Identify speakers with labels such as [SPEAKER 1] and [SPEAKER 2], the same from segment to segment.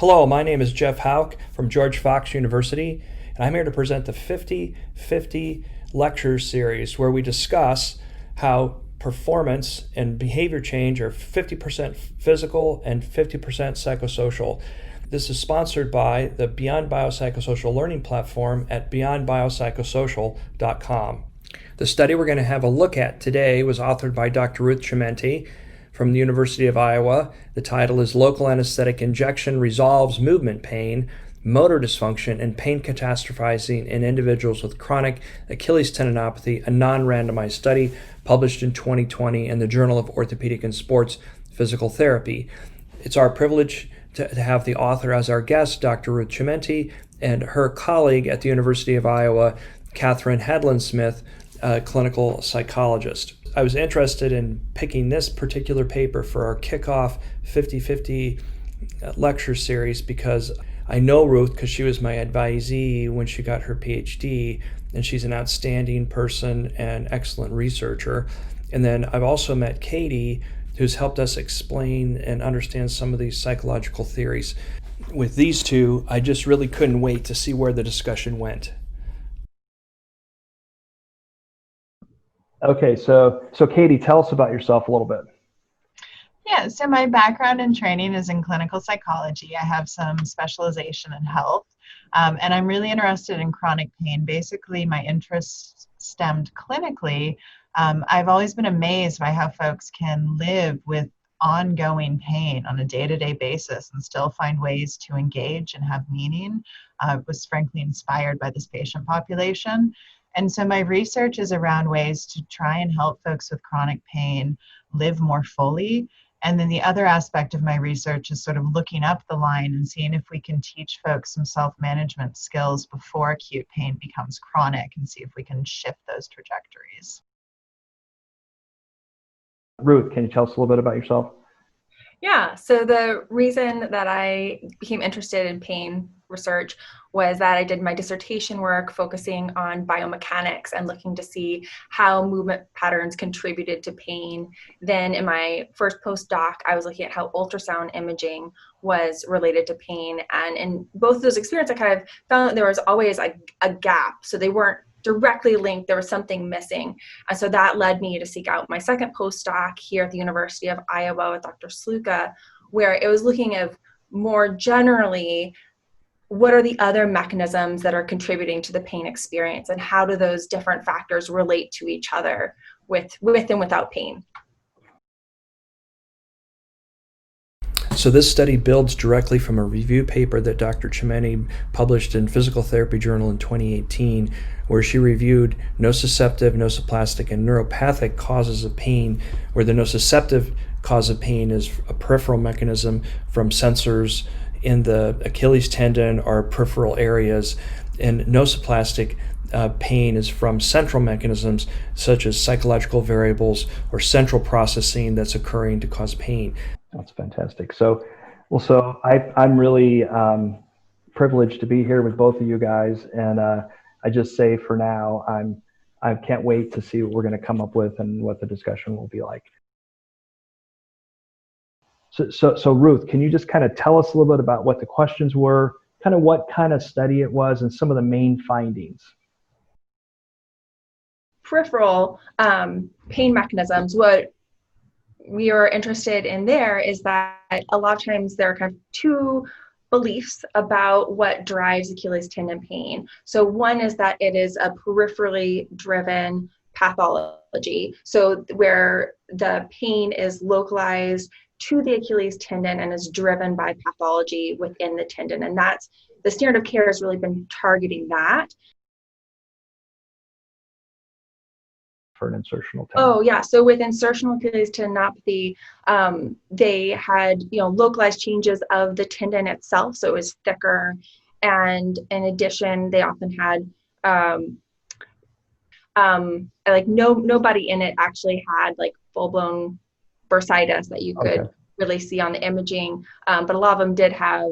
[SPEAKER 1] Hello, my name is Jeff Hauk from George Fox University, and I'm here to present the 50-50 lecture series where we discuss how performance and behavior change are 50% physical and 50% psychosocial. This is sponsored by the Beyond Biopsychosocial Learning platform at beyondbiopsychosocial.com. The study we're going to have a look at today was authored by Dr. Ruth Chimenti from the University of Iowa. The title is Local Anesthetic Injection Resolves Movement Pain, Motor Dysfunction, and Pain Catastrophizing in Individuals with Chronic Achilles Tendinopathy, a non-randomized study published in 2020 in the Journal of Orthopedic and Sports Physical Therapy. It's our privilege to have the author as our guest, Dr. Ruth Chimenti, and her colleague at the University of Iowa, Handlyndsmith, a clinical psychologist. I was interested in picking this particular paper for our kickoff 50-50 lecture series because I know Ruth because she was my advisee when she got her PhD, and she's an outstanding person and excellent researcher. And then I've also met Katie, who's helped us explain and understand some of these psychological theories. With these two, I just really couldn't wait to see where the discussion went.
[SPEAKER 2] Okay, so Katie, tell us about yourself a little bit.
[SPEAKER 3] Yeah, so my background and training is in clinical psychology. I have some specialization in health, and I'm really interested in chronic pain. Basically, my interest stemmed clinically. I've always been amazed by how folks can live with ongoing pain on a day-to-day basis and still find ways to engage and have meaning. I was frankly inspired by this patient population. And so my research is around ways to try and help folks with chronic pain live more fully. And then the other aspect of my research is sort of looking up the line and seeing if we can teach folks some self-management skills before acute pain becomes chronic and see if we can shift those trajectories.
[SPEAKER 2] Ruth, can you tell us a little bit about yourself?
[SPEAKER 4] Yeah, so the reason that I became interested in pain research was that I did my dissertation work focusing on biomechanics and looking to see how movement patterns contributed to pain. Then in my first postdoc, I was looking at how ultrasound imaging was related to pain. And in both of those experiences, I kind of found that there was always a gap. So they weren't directly linked, there was something missing. And so that led me to seek out my second postdoc here at the University of Iowa with Dr. Sluka, where it was looking at more generally, what are the other mechanisms that are contributing to the pain experience, and how do those different factors relate to each other with and without pain?
[SPEAKER 1] So this study builds directly from a review paper that Dr. Chimenti published in Physical Therapy Journal in 2018, where she reviewed nociceptive, nociplastic, and neuropathic causes of pain, where the nociceptive cause of pain is a peripheral mechanism from sensors in the Achilles tendon or peripheral areas, and nociplastic pain is from central mechanisms such as psychological variables or central processing that's occurring to cause pain.
[SPEAKER 2] That's fantastic. So I'm really privileged to be here with both of you guys, and I just say for now, I can't wait to see what we're going to come up with and what the discussion will be like. So Ruth, can you just kind of tell us a little bit about what the questions were, kind of what kind of study it was, and some of the main findings?
[SPEAKER 4] Peripheral pain mechanisms, what we are interested in there is that a lot of times there are kind of two beliefs about what drives Achilles tendon pain. So one is that it is a peripherally driven pathology, so where the pain is localized to the Achilles tendon and is driven by pathology within the tendon. And that's the standard of care has really been targeting that.
[SPEAKER 2] For an insertional tendon.
[SPEAKER 4] Oh yeah, so with insertional Achilles tendinopathy, they had localized changes of the tendon itself, so it was thicker, and in addition, they often had nobody in it actually had like full-blown bursitis that you could really see on the imaging, but a lot of them did have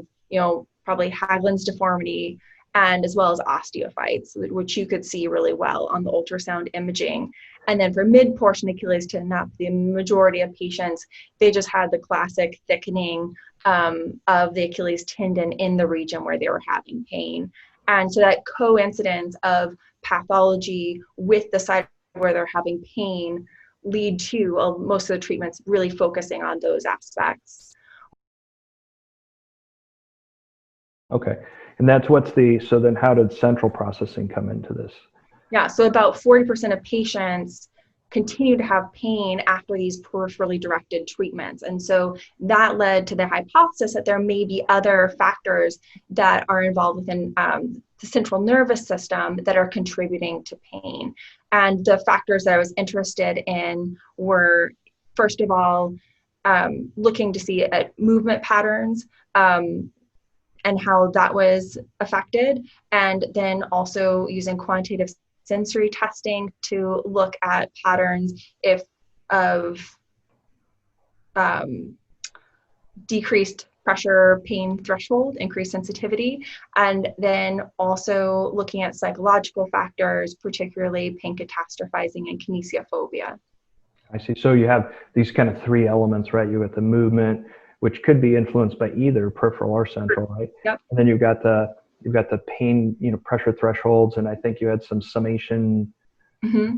[SPEAKER 4] probably Haglund's deformity and as well as osteophytes, which you could see really well on the ultrasound imaging. And then for mid-portion Achilles tendinopathy, the majority of patients, they just had the classic thickening of the Achilles tendon in the region where they were having pain. And so that coincidence of pathology with the side where they're having pain lead to most of the treatments really focusing on those aspects.
[SPEAKER 2] Okay. And that's so then how did central processing come into this?
[SPEAKER 4] Yeah, so about 40% of patients continue to have pain after these peripherally directed treatments. And so that led to the hypothesis that there may be other factors that are involved within the central nervous system that are contributing to pain. And the factors that I was interested in were, first of all, looking to see at movement patterns and how that was affected, and then also using quantitative sensory testing to look at patterns of decreased pressure pain threshold, increased sensitivity, and then also looking at psychological factors, particularly pain catastrophizing and kinesiophobia.
[SPEAKER 2] I see. So you have these kind of three elements, right? You got the movement, which could be influenced by either peripheral or central, right?
[SPEAKER 4] Yep.
[SPEAKER 2] And then you've got the pain, pressure thresholds, and I think you had some summation.
[SPEAKER 4] Mm-hmm.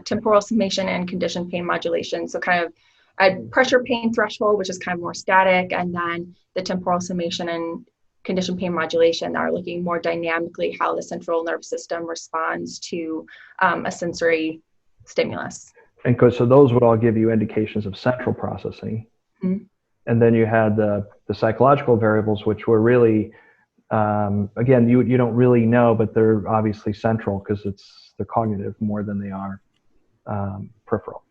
[SPEAKER 4] Temporal summation and conditioned pain modulation. So kind of a pressure pain threshold, which is kind of more static, and then the temporal summation and conditioned pain modulation are looking more dynamically how the central nervous system responds to a sensory stimulus.
[SPEAKER 2] And so those would all give you indications of central processing. Mm-hmm. And then you had the psychological variables, which were really, again, you don't really know, but they're obviously central because they're cognitive more than they are peripheral.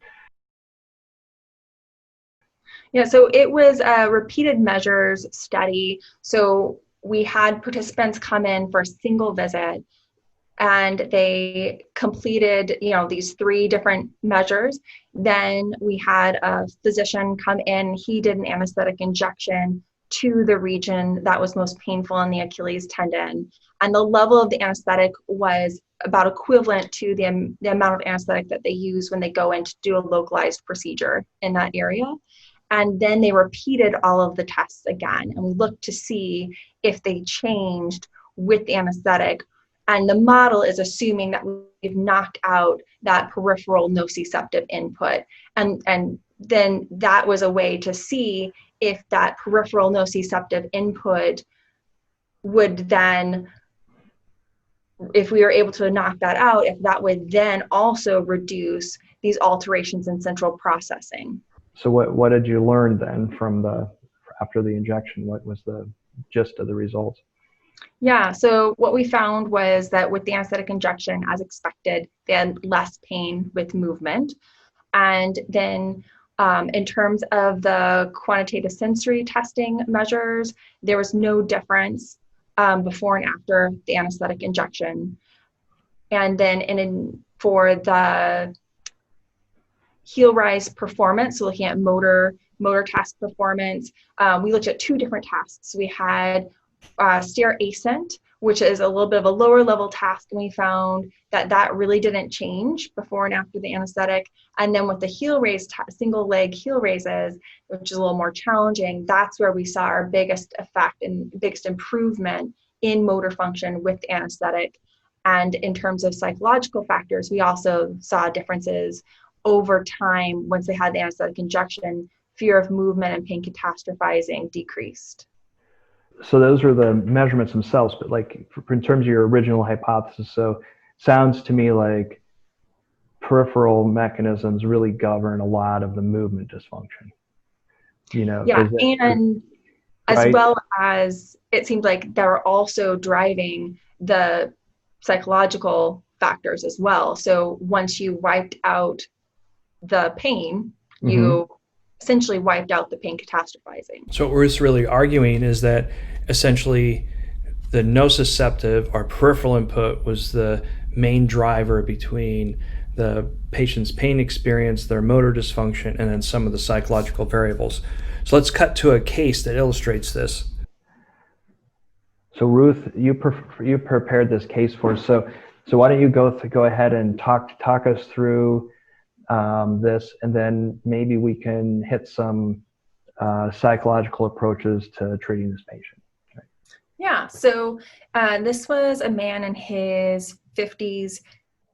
[SPEAKER 4] Yeah, so it was a repeated measures study. So we had participants come in for a single visit, and they completed, these 3 different measures. Then we had a physician come in. He did an anesthetic injection to the region that was most painful in the Achilles tendon. And the level of the anesthetic was about equivalent to the amount of anesthetic that they use when they go in to do a localized procedure in that area. And then they repeated all of the tests again. And we looked to see if they changed with the anesthetic. And the model is assuming that we've knocked out that peripheral nociceptive input. And then that was a way to see if that peripheral nociceptive input would then, if we were able to knock that out, if that would then also reduce these alterations in central processing.
[SPEAKER 2] So what did you learn then after the injection? What was the gist of the results?
[SPEAKER 4] Yeah, so what we found was that with the anesthetic injection, as expected, they had less pain with movement. And then in terms of the quantitative sensory testing measures, there was no difference before and after the anesthetic injection. And then for the heel rise performance, so looking at motor task performance, we looked at 2 different tasks. We had stair ascent, which is a little bit of a lower level task, and we found that really didn't change before and after the anesthetic. And then with the heel raise, single leg heel raises, which is a little more challenging, that's where we saw our biggest effect and biggest improvement in motor function with the anesthetic. And in terms of psychological factors, we also saw differences over time. Once they had the anesthetic injection, fear of movement and pain catastrophizing decreased.
[SPEAKER 2] So those are the measurements themselves, but in terms of your original hypothesis, so sounds to me like peripheral mechanisms really govern a lot of the movement dysfunction.
[SPEAKER 4] And as well as it seems like they're also driving the psychological factors as well. So once you wiped out the pain, you essentially wiped out the pain catastrophizing.
[SPEAKER 1] So what Ruth's really arguing is that essentially the nociceptive or peripheral input was the main driver between the patient's pain experience, their motor dysfunction, and then some of the psychological variables. So let's cut to a case that illustrates this.
[SPEAKER 2] So Ruth, you prepared this case for us. So why don't you go ahead and talk us through this, and then maybe we can hit some psychological approaches to treating this patient. Okay.
[SPEAKER 4] Yeah. So this was a man in his 50s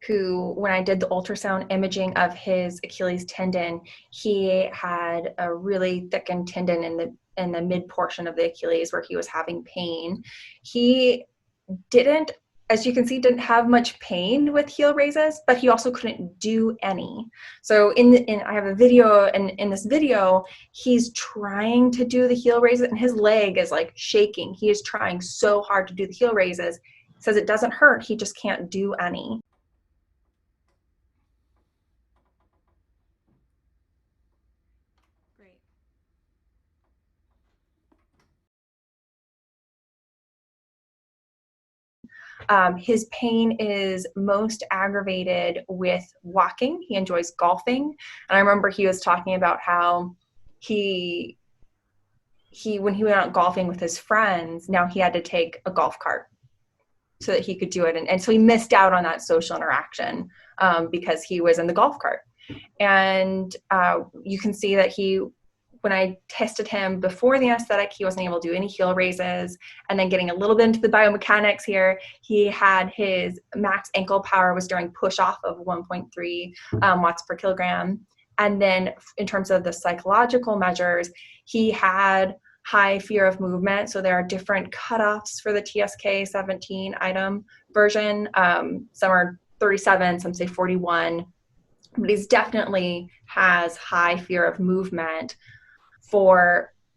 [SPEAKER 4] who, when I did the ultrasound imaging of his Achilles tendon, he had a really thickened tendon in the mid portion of the Achilles where he was having pain. He didn't, as you can see, didn't have much pain with heel raises, but he also couldn't do any. So I have a video, and in this video, he's trying to do the heel raises and his leg is like shaking. He is trying so hard to do the heel raises. He says it doesn't hurt, he just can't do any. His pain is most aggravated with walking. He enjoys golfing. And I remember he was talking about how he when he went out golfing with his friends, now he had to take a golf cart so that he could do it. And so he missed out on that social interaction because he was in the golf cart. And you can see that when I tested him before the anesthetic, he wasn't able to do any heel raises. And then getting a little bit into the biomechanics here, he had his max ankle power was during push off of 1.3 watts per kilogram. And then in terms of the psychological measures, he had high fear of movement. So there are different cutoffs for the TSK 17 item version. Some are 37, some say 41, but he's definitely has high fear of movement.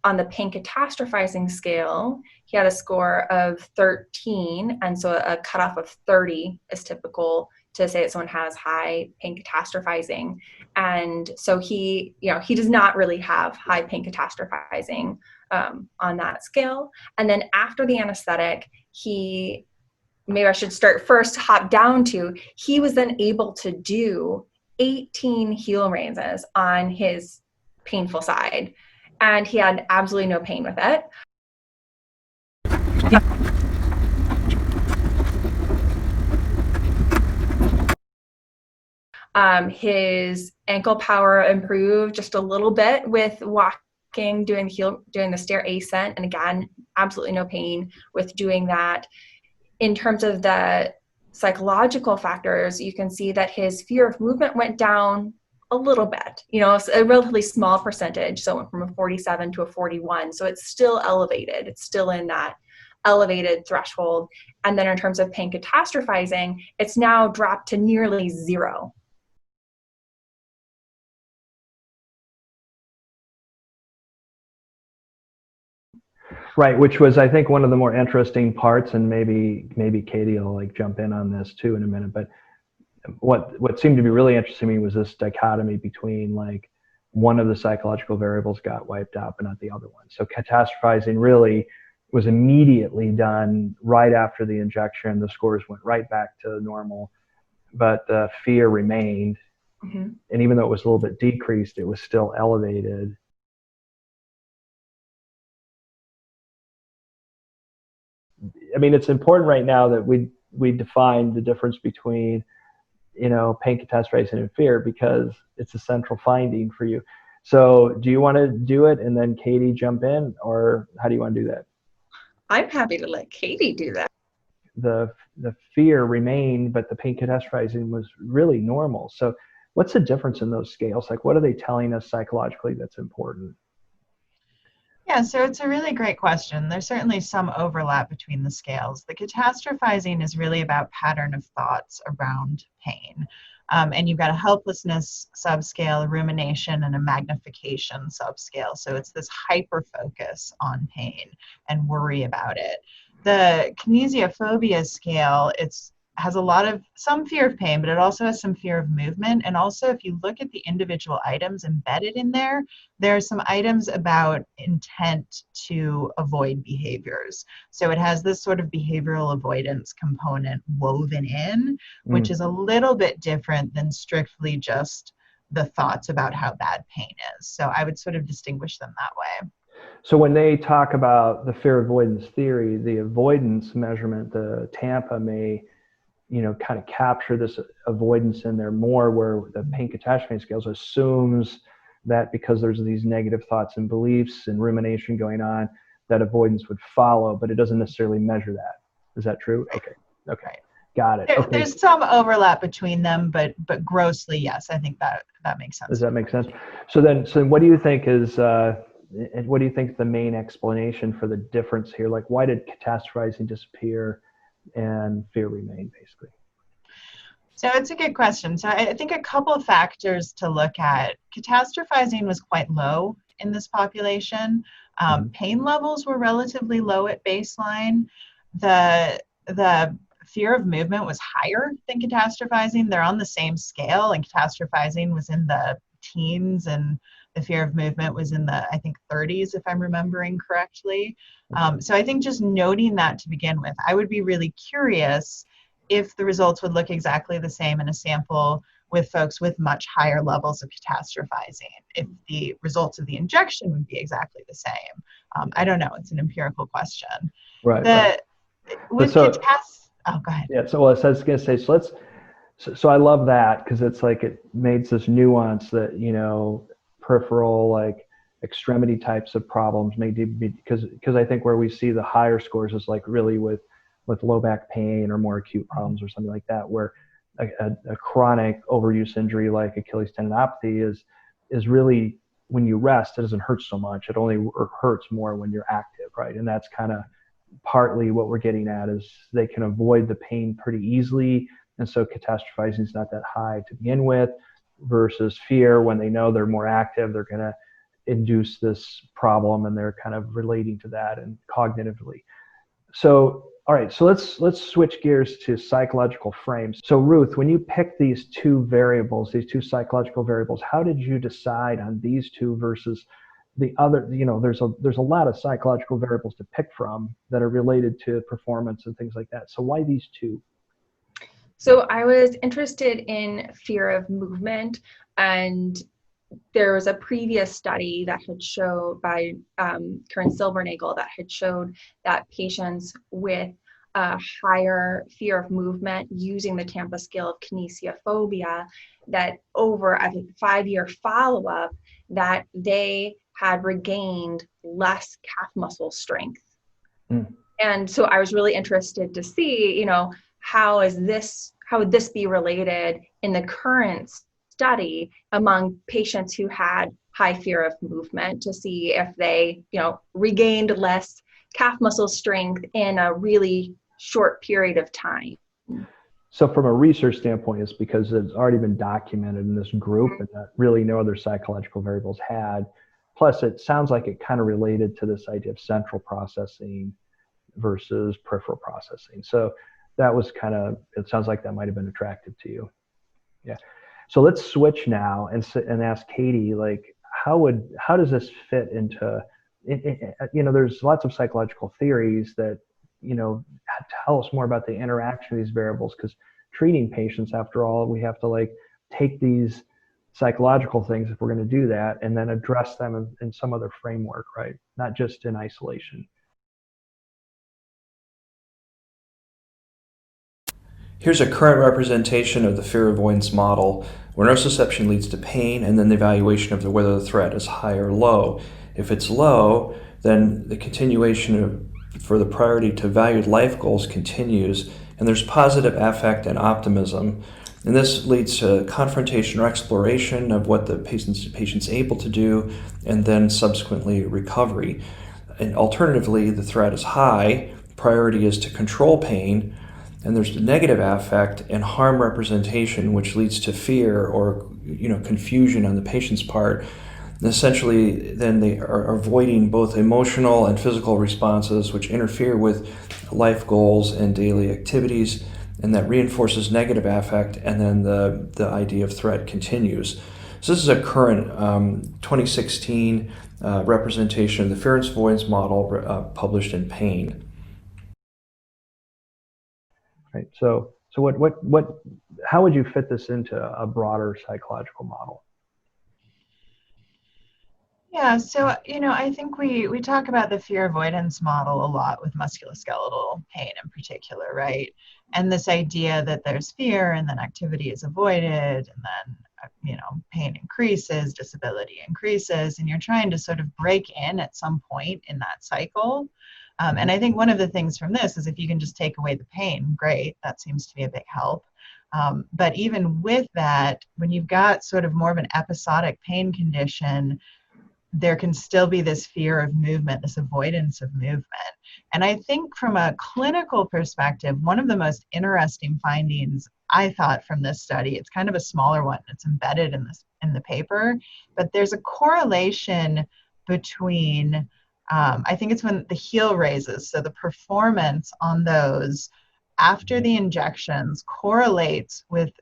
[SPEAKER 4] On the pain catastrophizing scale, he had a score of 13, and so a cutoff of 30 is typical to say that someone has high pain catastrophizing. And so he does not really have high pain catastrophizing on that scale. And then after the anesthetic, maybe I should start first, hop down to, he was then able to do 18 heel raises on his painful side. And he had absolutely no pain with it. His ankle power improved just a little bit with walking, doing the stair ascent, and again, absolutely no pain with doing that. In terms of the psychological factors, you can see that his fear of movement went down a little bit, it's a relatively small percentage. So it went from a 47 to a 41. So it's still elevated. It's still in that elevated threshold. And then in terms of pain catastrophizing, it's now dropped to nearly 0.
[SPEAKER 2] Right, which was, I think, one of the more interesting parts, and maybe Katie will jump in on this too in a minute, but what seemed to be really interesting to me was this dichotomy between one of the psychological variables got wiped out but not the other one. So catastrophizing really was immediately done right after the injection. The scores went right back to normal, but the fear remained. Mm-hmm. And even though it was a little bit decreased, it was still elevated. I mean, it's important right now that we define the difference between pain catastrophizing and fear, because it's a central finding for you. So do you want to do it and then Katie jump in, or how do you want to do that?
[SPEAKER 4] I'm happy to let Katie do that.
[SPEAKER 2] The fear remained, but the pain catastrophizing was really normal. So what's the difference in those scales? What are they telling us psychologically that's important?
[SPEAKER 3] Yeah, so it's a really great question. There's certainly some overlap between the scales. The catastrophizing is really about pattern of thoughts around pain. And you've got a helplessness subscale, a rumination, and a magnification subscale. So it's this hyper focus on pain and worry about it. The kinesiophobia scale, has some fear of pain, but it also has some fear of movement. And also, if you look at the individual items embedded in there, there are some items about intent to avoid behaviors. So it has this sort of behavioral avoidance component woven in, which is a little bit different than strictly just the thoughts about how bad pain is. So I would sort of distinguish them that way.
[SPEAKER 2] So when they talk about the fear avoidance theory, the avoidance measurement, the Tampa may, kind of capture this avoidance in there more, where the pain catastrophe scales assumes that because there's these negative thoughts and beliefs and rumination going on, that avoidance would follow, but it doesn't necessarily measure that. Is that true? Okay.
[SPEAKER 3] Right.
[SPEAKER 2] Got it. Okay.
[SPEAKER 3] There's some overlap between them, but grossly, yes, I think that makes sense.
[SPEAKER 2] Does that make sense? So what do you think is, what do you think the main explanation for the difference here? Like, why did catastrophizing disappear and fear remain, basically?
[SPEAKER 3] So it's a good question. So I think a couple of factors to look at. Catastrophizing was quite low in this population. Pain levels were relatively low at baseline. The fear of movement was higher than catastrophizing. They're on the same scale, and catastrophizing was in the teens, and the fear of movement was in the, I think, 30s, if I'm remembering correctly. So I think just noting that to begin with, I would be really curious if the results would look exactly the same in a sample with folks with much higher levels of catastrophizing, if the results of the injection would be exactly the same. I don't know. It's an empirical question.
[SPEAKER 2] Right.
[SPEAKER 3] With oh, go ahead.
[SPEAKER 2] Yeah. So I was going to say, so I love that, because it's like it makes this nuance that, peripheral, like extremity types of problems may be, because I think where we see the higher scores is like really with low back pain or more acute problems or something like that, where a chronic overuse injury like Achilles tendinopathy is really, when you rest, it doesn't hurt so much. It only hurts more when you're active, right? And that's kind of partly what we're getting at, is they can avoid the pain pretty easily. And so catastrophizing is not that high to begin with, versus fear, when they know they're more active, they're going to induce this problem, and they're kind of relating to that and cognitively. So, all right, so let's switch gears to psychological frames. So Ruth, when you picked these two variables, these two psychological variables, how did you decide on these two versus the other? There's a lot of psychological variables to pick from that are related to performance and things like that. So why these two?
[SPEAKER 4] So I was interested in fear of movement, and there was a previous study that had showed by Karen Silvernagel that had showed that patients with a higher fear of movement using the Tampa scale of kinesiophobia, that over a 5-year follow-up, that they had regained less calf muscle strength. And so I was really interested to see, how would this be related in the current study among patients who had high fear of movement, to see if they, regained less calf muscle strength in a really short period of time.
[SPEAKER 2] So from a research standpoint, it's because it's already been documented in this group, and that really no other psychological variables had. Plus, it sounds like it kind of related to this idea of central processing versus peripheral processing. So that was it sounds like that might have been attractive to you. Yeah. So let's switch now and ask Katie, like, how does this fit into, there's lots of psychological theories that, tell us more about the interaction of these variables, because treating patients, after all, we have to take these psychological things, if we're going to do that, and then address them in some other framework, right? Not just in isolation.
[SPEAKER 1] Here's a current representation of the fear avoidance model, where nociception leads to pain, and then the evaluation of whether the threat is high or low. If it's low, then the continuation for the priority to valued life goals continues, and there's positive affect and optimism. And this leads to confrontation or exploration of what the patient's able to do, and then subsequently recovery. And alternatively, the threat is high, priority is to control pain, and there's negative affect and harm representation, which leads to fear or confusion on the patient's part. And essentially, then they are avoiding both emotional and physical responses, which interfere with life goals and daily activities, and that reinforces negative affect, and then the idea of threat continues. So this is a current 2016 representation of the fear avoidance model published in Pain.
[SPEAKER 2] Right. So how would you fit this into a broader psychological model?
[SPEAKER 3] Yeah, so I think we talk about the fear avoidance model a lot with musculoskeletal pain in particular, right? And this idea that there's fear and then activity is avoided, and then pain increases, disability increases, and you're trying to sort of break in at some point in that cycle. And I think one of the things from this is if you can just take away the pain, great. That seems to be a big help. But even with that, when you've got sort of more of an episodic pain condition, there can still be this fear of movement, this avoidance of movement. And I think from a clinical perspective, one of the most interesting findings I thought from this study, it's kind of a smaller one, it's embedded in the paper, but there's a correlation between, I think it's when the heel raises, so the performance on those after the injections correlates with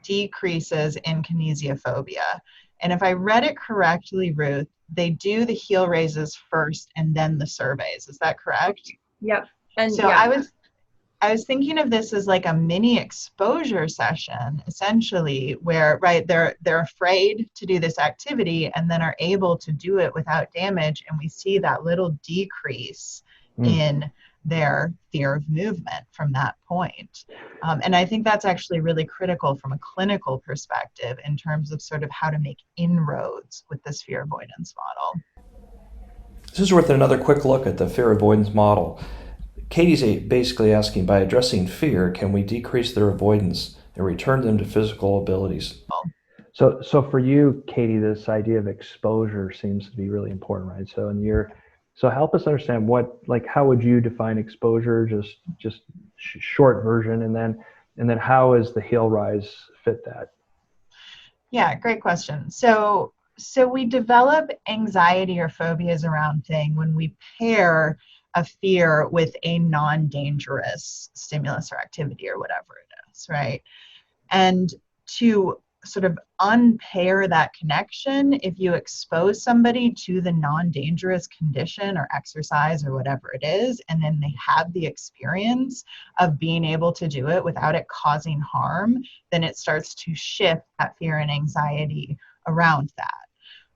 [SPEAKER 3] decreases in kinesiophobia. And if I read it correctly, Ruth, they do the heel raises first and then the surveys. Is that correct?
[SPEAKER 4] Yep. And
[SPEAKER 3] so
[SPEAKER 4] yeah.
[SPEAKER 3] I was thinking of this as like a mini exposure session, essentially, where they're afraid to do this activity and then are able to do it without damage, and we see that little decrease in their fear of movement from that point. And I think that's actually really critical from a clinical perspective in terms of sort of how to make inroads with this fear avoidance model.
[SPEAKER 1] This is worth another quick look at the fear avoidance model. Katie's basically asking, by addressing fear, can we decrease their avoidance and return them to physical abilities?
[SPEAKER 2] So for you, Katie, this idea of exposure seems to be really important, right? So help us understand how would you define exposure, just short version, and then how is the heel rise fit that?
[SPEAKER 3] Yeah, great question. So we develop anxiety or phobias around things when we pair a fear with a non-dangerous stimulus or activity or whatever it is, right? And to sort of unpair that connection, if you expose somebody to the non-dangerous condition or exercise or whatever it is, and then they have the experience of being able to do it without it causing harm, then it starts to shift that fear and anxiety around that.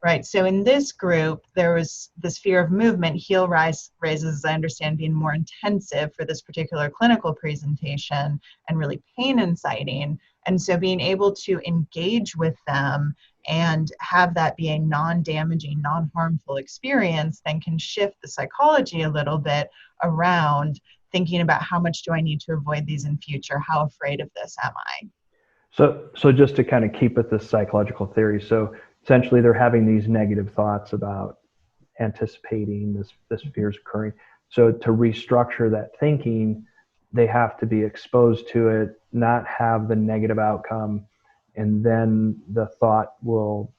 [SPEAKER 3] Right. So in this group, there was this fear of movement, heel raises, as I understand, being more intensive for this particular clinical presentation and really pain inciting. And so being able to engage with them and have that be a non-damaging, non-harmful experience then can shift the psychology a little bit around thinking about how much do I need to avoid these in future? How afraid of this am I?
[SPEAKER 2] So just to kind of keep with this psychological theory, so essentially they're having these negative thoughts about anticipating this fear is occurring. So to restructure that thinking, they have to be exposed to it, not have the negative outcome, and then the thought will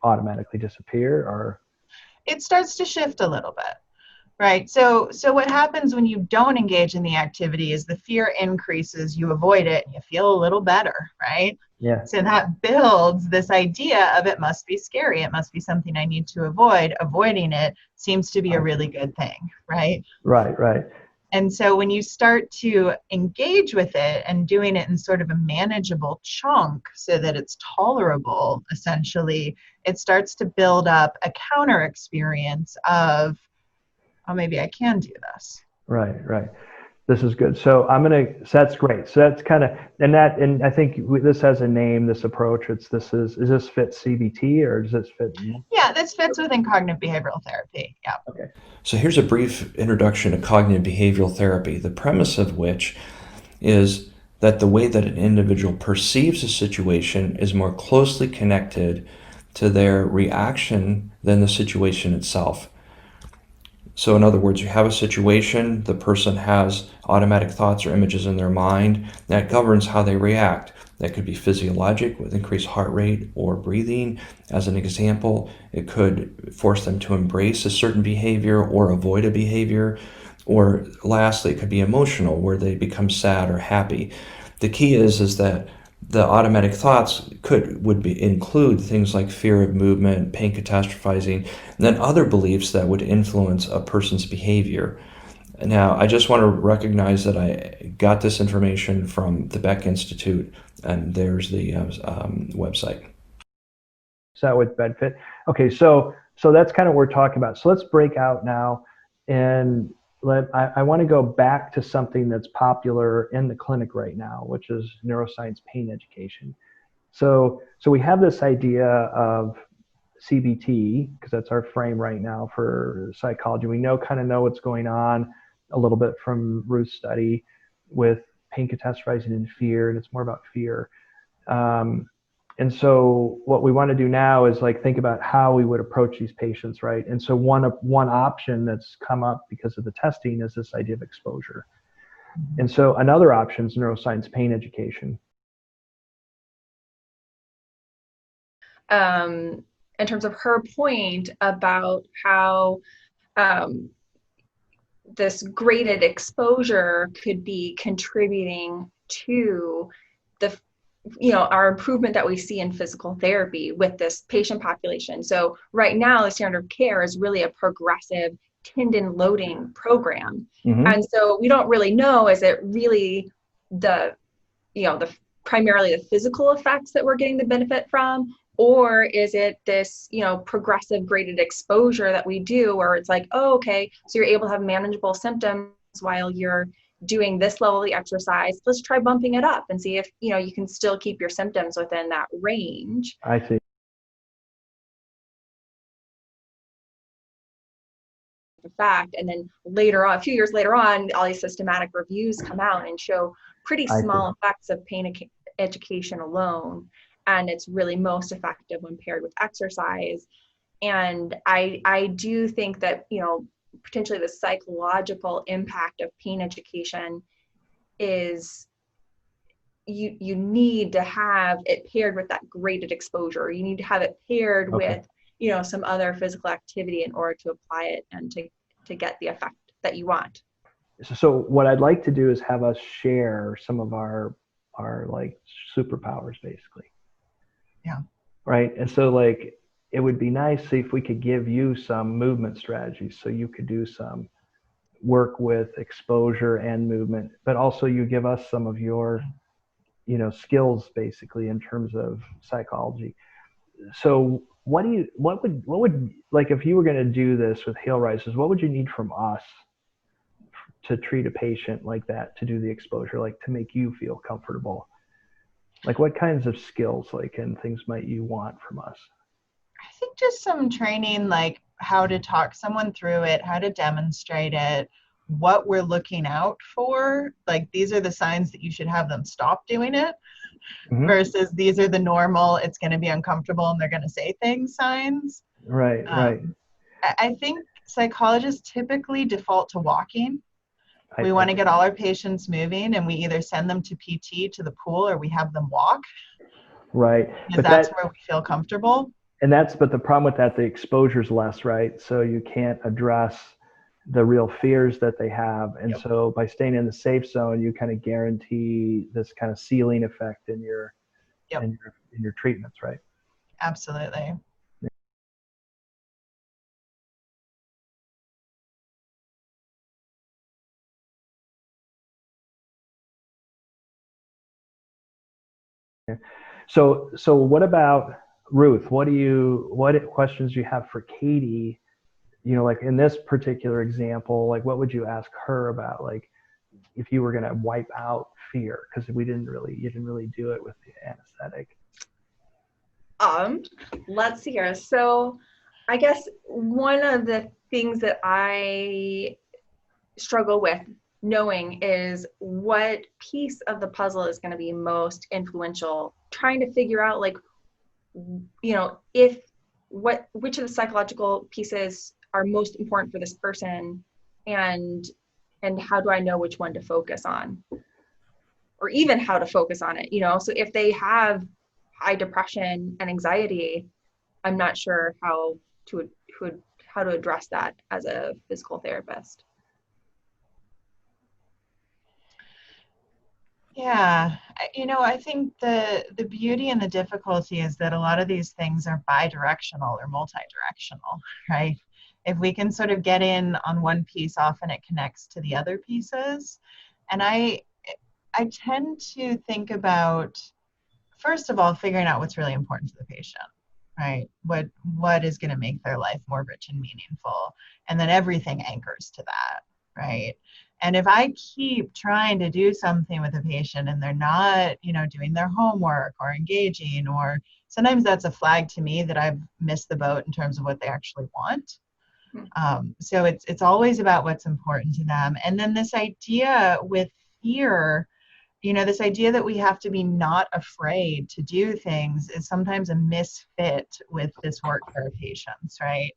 [SPEAKER 2] automatically disappear, or
[SPEAKER 3] it starts to shift a little bit. Right. So what happens when you don't engage in the activity is the fear increases, you avoid it, and you feel a little better, right?
[SPEAKER 2] Yeah.
[SPEAKER 3] So that builds this idea of it must be scary. It must be something I need to avoid. Avoiding it seems to be a really good thing, right?
[SPEAKER 2] Right.
[SPEAKER 3] And so when you start to engage with it and doing it in sort of a manageable chunk so that it's tolerable, essentially, it starts to build up a counter experience of, oh, maybe I can do this.
[SPEAKER 2] Right. This is good. So so that's great. So that's kind of, and I think this has a name, this approach. Is this fit CBT or does this fit?
[SPEAKER 3] Yeah, this fits within cognitive behavioral therapy. Yeah.
[SPEAKER 2] Okay.
[SPEAKER 1] So here's a brief introduction to cognitive behavioral therapy, the premise of which is that the way that an individual perceives a situation is more closely connected to their reaction than the situation itself. So in other words, you have a situation, the person has automatic thoughts or images in their mind that governs how they react. That could be physiologic with increased heart rate or breathing. As an example, it could force them to embrace a certain behavior or avoid a behavior. Or lastly, it could be emotional where they become sad or happy. The key is that the automatic thoughts would include things like fear of movement, pain catastrophizing, and then other beliefs that would influence a person's behavior. Now, I just want to recognize that I got this information from the Beck Institute, and there's the website.
[SPEAKER 2] Is that with BedFit? Okay, so So that's kind of what we're talking about. So let's break out now, and I want to go back to something that's popular in the clinic right now, which is neuroscience pain education. So we have this idea of CBT, because that's our frame right now for psychology. We kind of know what's going on a little bit from Ruth's study with pain catastrophizing in fear, and it's more about fear. And so what we want to do now is like think about how we would approach these patients, right? And so one option that's come up because of the testing is this idea of exposure. And so another option is neuroscience pain education.
[SPEAKER 4] In terms of her point about how this graded exposure could be contributing to the our improvement that we see in physical therapy with this patient population. So right now the standard of care is really a progressive tendon loading program. Mm-hmm. And so we don't really know, is it really the primarily the physical effects that we're getting the benefit from, or is it this, progressive graded exposure that we do where it's like, oh, okay, so you're able to have manageable symptoms while you're doing this level of exercise. Let's try bumping it up and see if, you can still keep your symptoms within that range.
[SPEAKER 2] I see.
[SPEAKER 4] Fact, and then later on, a few years later on, all these systematic reviews come out and show pretty small effects of pain education alone. And it's really most effective when paired with exercise. And I do think that, potentially the psychological impact of pain education is you need to have it paired with that graded exposure. You need to have it paired with, some other physical activity in order to apply it and to get the effect that you want.
[SPEAKER 2] So what I'd like to do is have us share some of our like superpowers, basically.
[SPEAKER 3] Yeah.
[SPEAKER 2] Right. And so like, it would be nice if we could give you some movement strategies so you could do some work with exposure and movement, but also you give us some of your, skills basically in terms of psychology. So what would like, if you were going to do this with heel rises, what would you need from us to treat a patient like that, to do the exposure, like to make you feel comfortable? Like what kinds of skills, like, and things might you want from us?
[SPEAKER 3] I think just some training, like how to talk someone through it, how to demonstrate it, what we're looking out for. Like these are the signs that you should have them stop doing it, versus these are the normal, it's going to be uncomfortable and they're going to say things signs.
[SPEAKER 2] Right.
[SPEAKER 3] I think psychologists typically default to walking. We want to get all our patients moving, and we either send them to PT, to the pool, or we have them walk.
[SPEAKER 2] Right.
[SPEAKER 3] Because that's where we feel comfortable.
[SPEAKER 2] But the problem with that, the exposure's less, right? So you can't address the real fears that they have. And so by staying in the safe zone, you kind of guarantee this kind of ceiling effect in your in your treatments, right?
[SPEAKER 3] Absolutely.
[SPEAKER 2] So what about Ruth? What questions do you have for Katie? Like in this particular example, like what would you ask her about? Like if you were going to wipe out fear, because you didn't really do it with the anesthetic.
[SPEAKER 4] Let's see here. So I guess one of the things that I struggle with knowing is what piece of the puzzle is going to be most influential, trying to figure out like, which of the psychological pieces are most important for this person, and how do I know which one to focus on, or even how to focus on it, so if they have high depression and anxiety, I'm not sure how to address that as a physical therapist.
[SPEAKER 3] Yeah, I think the beauty and the difficulty is that a lot of these things are bi-directional or multi-directional, right? If we can sort of get in on one piece, often it connects to the other pieces. And I tend to think about, first of all, figuring out what's really important to the patient. right? What is going to make their life more rich and meaningful? And then everything anchors to that, right? And if I keep trying to do something with a patient and they're not, doing their homework or engaging, or sometimes that's a flag to me that I've missed the boat in terms of what they actually want. So it's always about what's important to them. And then this idea with fear, this idea that we have to be not afraid to do things is sometimes a misfit with this work for our patients, right?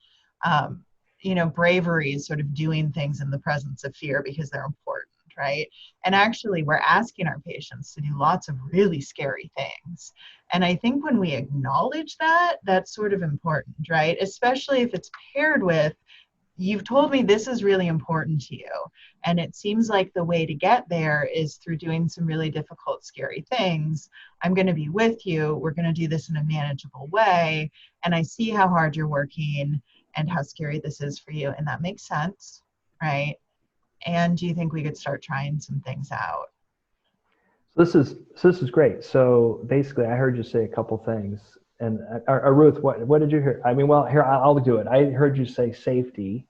[SPEAKER 3] Bravery is sort of doing things in the presence of fear because they're important, right? And actually, we're asking our patients to do lots of really scary things. And I think when we acknowledge that, that's sort of important, right? Especially if it's paired with, you've told me this is really important to you. And it seems like the way to get there is through doing some really difficult, scary things. I'm going to be with you. We're going to do this in a manageable way. And I see how hard you're working and how scary this is for you. And that makes sense, right? And do you think we could start trying some things out?
[SPEAKER 2] So this is great. So basically, I heard you say a couple things. And Ruth, what did you hear? I mean, well, here, I'll do it. I heard you say safety.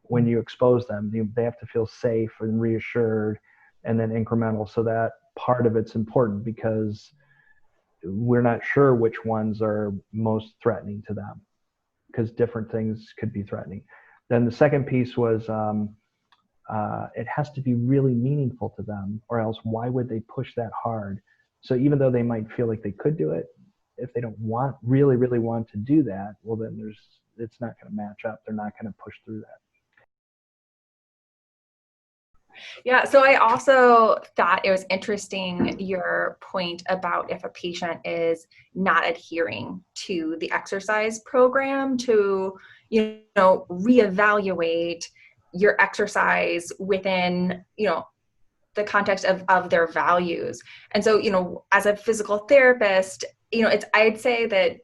[SPEAKER 2] When you expose them, they have to feel safe and reassured, and then incremental. So that part of it's important because we're not sure which ones are most threatening to them, because different things could be threatening. Then the second piece was it has to be really meaningful to them, or else why would they push that hard? So even though they might feel like they could do it, if they don't really want to do that, well, then it's not going to match up. They're not going to push through that.
[SPEAKER 4] Yeah, so I also thought it was interesting, your point about if a patient is not adhering to the exercise program, to, reevaluate your exercise within, the context of their values. And so, as a physical therapist, I'd say that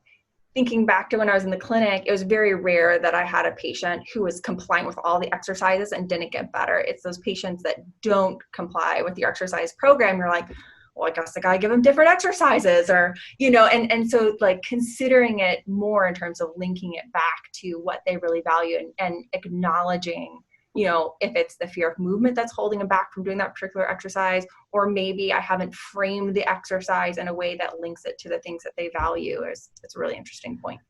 [SPEAKER 4] thinking back to when I was in the clinic, it was very rare that I had a patient who was compliant with all the exercises and didn't get better. It's those patients that don't comply with the exercise program. You're like, well, I guess I gotta give them different exercises, or, and so like considering it more in terms of linking it back to what they really value, and acknowledging, if it's the fear of movement that's holding them back from doing that particular exercise, or maybe I haven't framed the exercise in a way that links it to the things that they value. It's a really interesting point.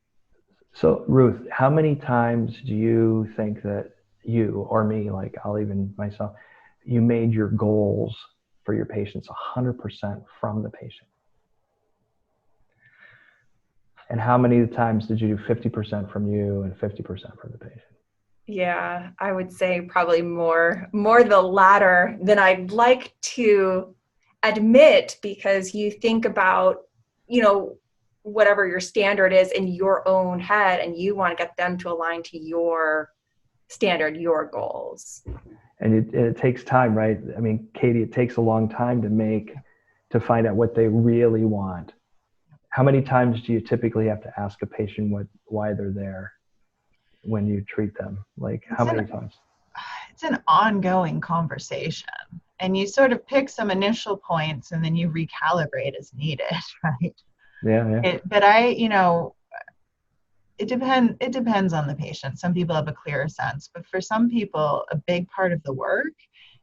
[SPEAKER 2] So Ruth, how many times do you think that you, or me, like I'll even myself, you made your goals for your patients 100% from the patient? And how many times did you do 50% from you and 50% from the patient?
[SPEAKER 4] Yeah, I would say probably more the latter than I'd like to admit, because you think about, whatever your standard is in your own head, and you want to get them to align to your standard, your goals.
[SPEAKER 2] And it takes time, right? I mean, Katie, it takes a long time to find out what they really want. How many times do you typically have to ask a patient why they're there when you treat them? Like how many times?
[SPEAKER 3] It's an ongoing conversation, and you sort of pick some initial points and then you recalibrate as needed, right?
[SPEAKER 2] Yeah.
[SPEAKER 3] It depends on the patient. Some people have a clearer sense, but for some people, a big part of the work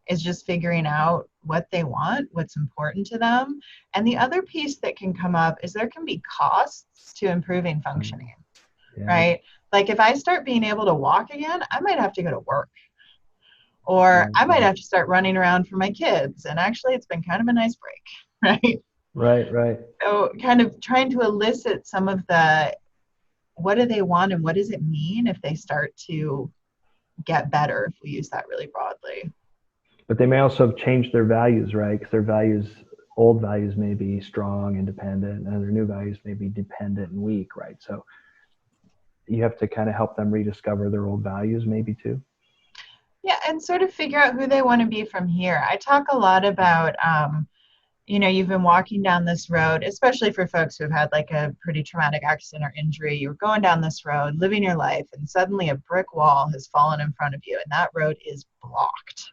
[SPEAKER 3] is just figuring out what they want, what's important to them. And the other piece that can come up is there can be costs to improving functioning, right? Like if I start being able to walk again, I might have to go to work, or I might have to start running around for my kids. And actually, it's been kind of a nice break, right?
[SPEAKER 2] Right.
[SPEAKER 3] So kind of trying to elicit some of the, what do they want and what does it mean if they start to get better, if we use that really broadly.
[SPEAKER 2] But they may also have changed their values, right? Because their old values may be strong, independent, and their new values may be dependent and weak, right? So you have to kind of help them rediscover their old values maybe too.
[SPEAKER 3] Yeah, and sort of figure out who they want to be from here. I talk a lot about, you've been walking down this road, especially for folks who have had like a pretty traumatic accident or injury. You're going down this road, living your life, and suddenly a brick wall has fallen in front of you, and that road is blocked,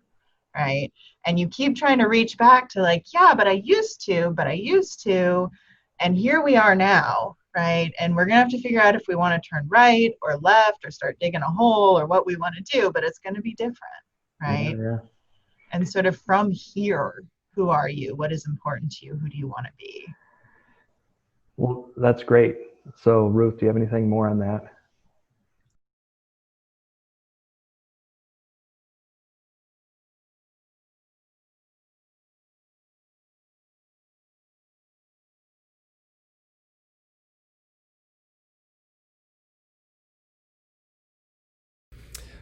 [SPEAKER 3] right? And you keep trying to reach back to like, yeah, but I used to, and here we are now. right? And we're going to have to figure out if we want to turn right or left or start digging a hole or what we want to do, but it's going to be different, right?
[SPEAKER 2] Yeah.
[SPEAKER 3] And sort of from here, who are you? What is important to you? Who do you want to be?
[SPEAKER 2] Well, that's great. So, Ruth, do you have anything more on that?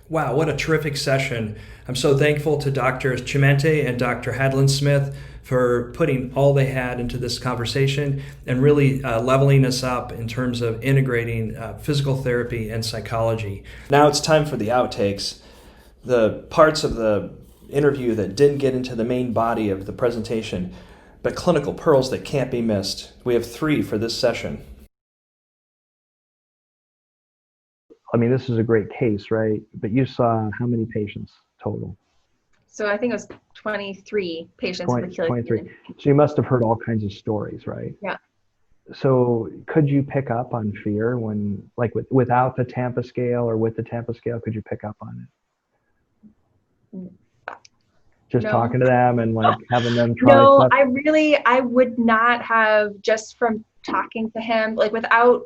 [SPEAKER 1] Wow, what a terrific session. I'm so thankful to Dr. Chimenti and Dr. Handlyndsmith for putting all they had into this conversation and really leveling us up in terms of integrating physical therapy and psychology. Now it's time for the outtakes, the parts of the interview that didn't get into the main body of the presentation, but clinical pearls that can't be missed. We have 3 for this session.
[SPEAKER 2] I mean, this is a great case, right? But you saw how many patients total?
[SPEAKER 4] So I think it was 23 patients with Achilles
[SPEAKER 2] 23.
[SPEAKER 4] tendon.
[SPEAKER 2] So you must have heard all kinds of stories, right?
[SPEAKER 4] Yeah.
[SPEAKER 2] So could you pick up on fear when, like without the Tampa scale or with the Tampa scale, could you pick up on it? Just
[SPEAKER 4] No.
[SPEAKER 2] talking to them and like having them try
[SPEAKER 4] No,
[SPEAKER 2] stuff?
[SPEAKER 4] I would not have, just from talking to him, like without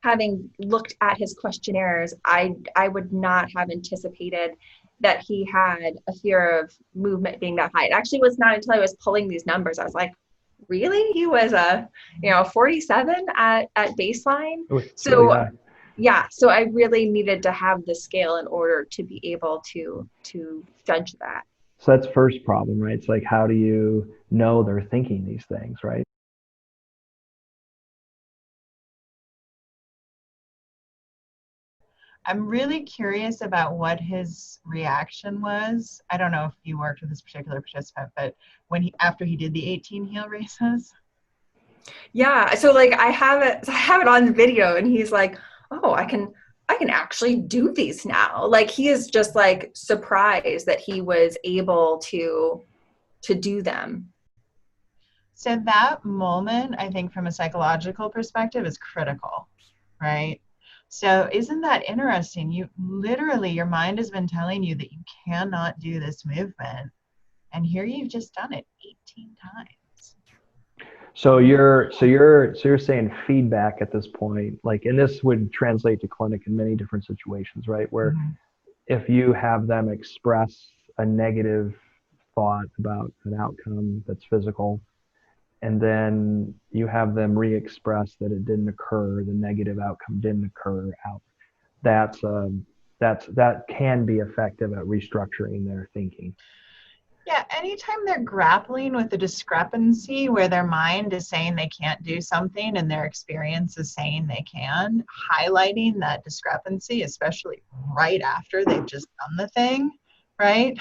[SPEAKER 4] having looked at his questionnaires, I would not have anticipated that he had a fear of movement being that high. It actually was not until I was pulling these numbers, I was like, really? He was 47 at baseline. So yeah, so I really needed to have the scale in order to be able to judge that.
[SPEAKER 2] So that's first problem, right? It's like, how do you know they're thinking these things, right?
[SPEAKER 3] I'm really curious about what his reaction was. I don't know if you worked with this particular participant, but after he did the 18 heel races.
[SPEAKER 4] Yeah, so like I have it on video, and he's like, "Oh, I can actually do these now." Like he is just like surprised that he was able to do them.
[SPEAKER 3] So that moment, I think from a psychological perspective, is critical, right? So isn't that interesting? You literally, your mind has been telling you that you cannot do this movement, and here you've just done it 18 times.
[SPEAKER 2] So you're saying feedback at this point, like, and this would translate to clinic in many different situations, right? Where if you have them express a negative thought about an outcome that's physical, and then you have them re-express that it didn't occur, the negative outcome didn't occur, that can be effective at restructuring their thinking.
[SPEAKER 3] Yeah, anytime they're grappling with a discrepancy where their mind is saying they can't do something and their experience is saying they can, highlighting that discrepancy, especially right after they've just done the thing, right?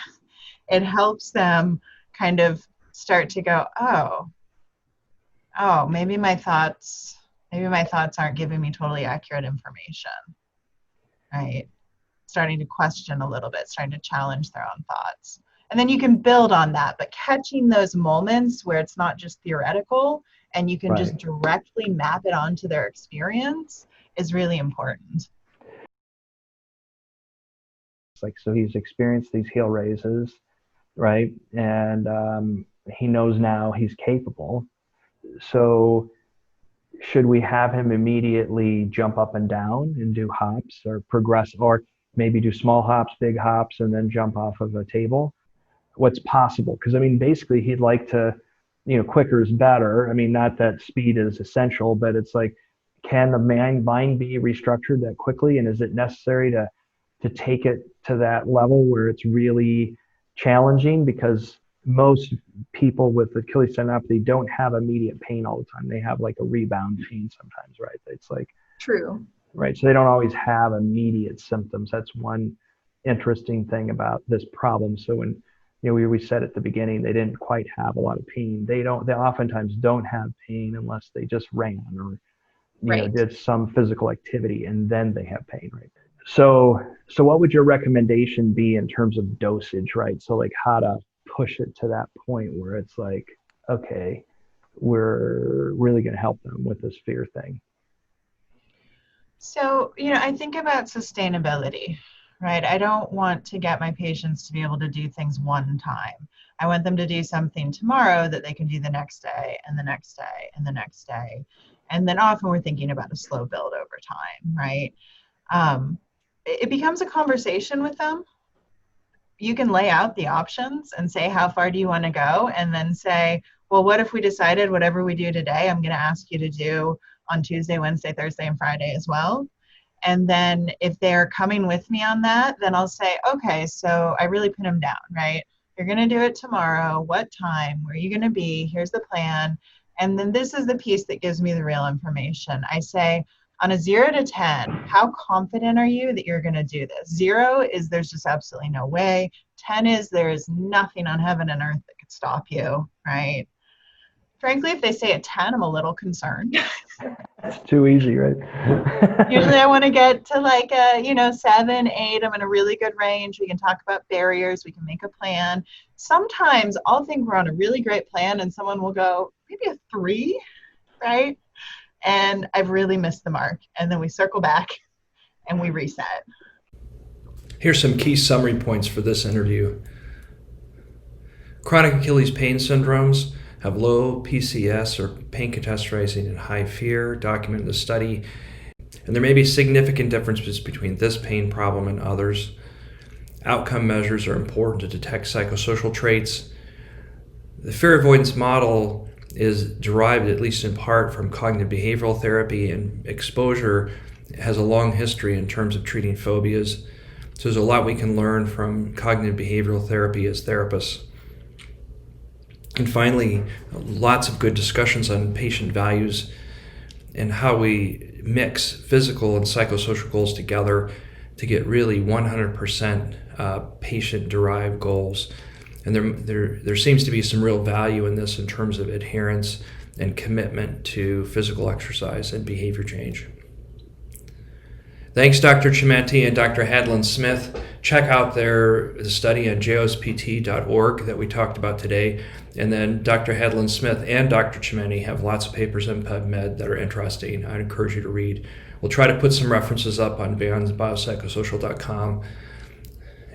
[SPEAKER 3] It helps them kind of start to go, oh, maybe my thoughts aren't giving me totally accurate information, right? Starting to question a little bit, starting to challenge their own thoughts. And then you can build on that, but catching those moments where it's not just theoretical and you can just directly map it onto their experience is really important.
[SPEAKER 2] Like, so he's experienced these heel raises, right? And he knows now he's capable. So should we have him immediately jump up and down and do hops, or progress, or maybe do small hops, big hops, and then jump off of a table? What's possible? Because I mean, basically he'd like to, quicker is better. I mean, not that speed is essential, but it's like, can the mind be restructured that quickly? And is it necessary to take it to that level where it's really challenging? Because most people with Achilles tendinopathy don't have immediate pain all the time. They have like a rebound pain sometimes, right? It's like,
[SPEAKER 4] true,
[SPEAKER 2] right? So they don't always have immediate symptoms. That's one interesting thing about this problem. So when we said at the beginning, they didn't quite have a lot of pain. They oftentimes don't have pain unless they just ran or did some physical activity, and then they have pain, right? So what would your recommendation be in terms of dosage, right? So like how to push it to that point where it's like, okay, we're really going to help them with this fear thing.
[SPEAKER 3] So, I think about sustainability, right? I don't want to get my patients to be able to do things one time. I want them to do something tomorrow that they can do the next day and the next day and the next day. And then often we're thinking about a slow build over time, right? It becomes a conversation with them. You can lay out the options and say, how far do you want to go? And then say, well, what if we decided whatever we do today, I'm going to ask you to do on Tuesday, Wednesday, Thursday, and Friday as well. And then if they're coming with me on that, then I'll say, okay, so I really pin them down, right? You're going to do it tomorrow. What time? Where are you going to be? Here's the plan. And then this is the piece that gives me the real information. I say, on a 0 to 10, how confident are you that you're going to do this? 0 is there's just absolutely no way. 10 is there is nothing on heaven and earth that could stop you, right? Frankly, if they say a 10, I'm a little concerned.
[SPEAKER 2] It's too easy, right?
[SPEAKER 3] Usually I want to get to like a, 7, 8. I'm in a really good range. We can talk about barriers. We can make a plan. Sometimes I'll think we're on a really great plan and someone will go, maybe a 3, right? And I've really missed the mark. And then we circle back and we reset.
[SPEAKER 1] Here's some key summary points for this interview. Chronic Achilles pain syndromes have low PCS or pain catastrophizing and high fear documented in the study. And there may be significant differences between this pain problem and others. Outcome measures are important to detect psychosocial traits. The fear avoidance model is derived, at least in part, from cognitive behavioral therapy, and exposure has a long history in terms of treating phobias. So there's a lot we can learn from cognitive behavioral therapy as therapists. And finally, lots of good discussions on patient values and how we mix physical and psychosocial goals together to get really 100% patient-derived goals. And there seems to be some real value in this in terms of adherence and commitment to physical exercise and behavior change. Thanks, Dr. Chimenti and Dr. Handlyndsmith. Check out the study on jospt.org that we talked about today. And then Dr. Handlyndsmith and Dr. Chimenti have lots of papers in PubMed that are interesting. I'd encourage you to read. We'll try to put some references up on beyondbiopsychosocial.com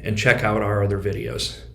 [SPEAKER 1] and check out our other videos.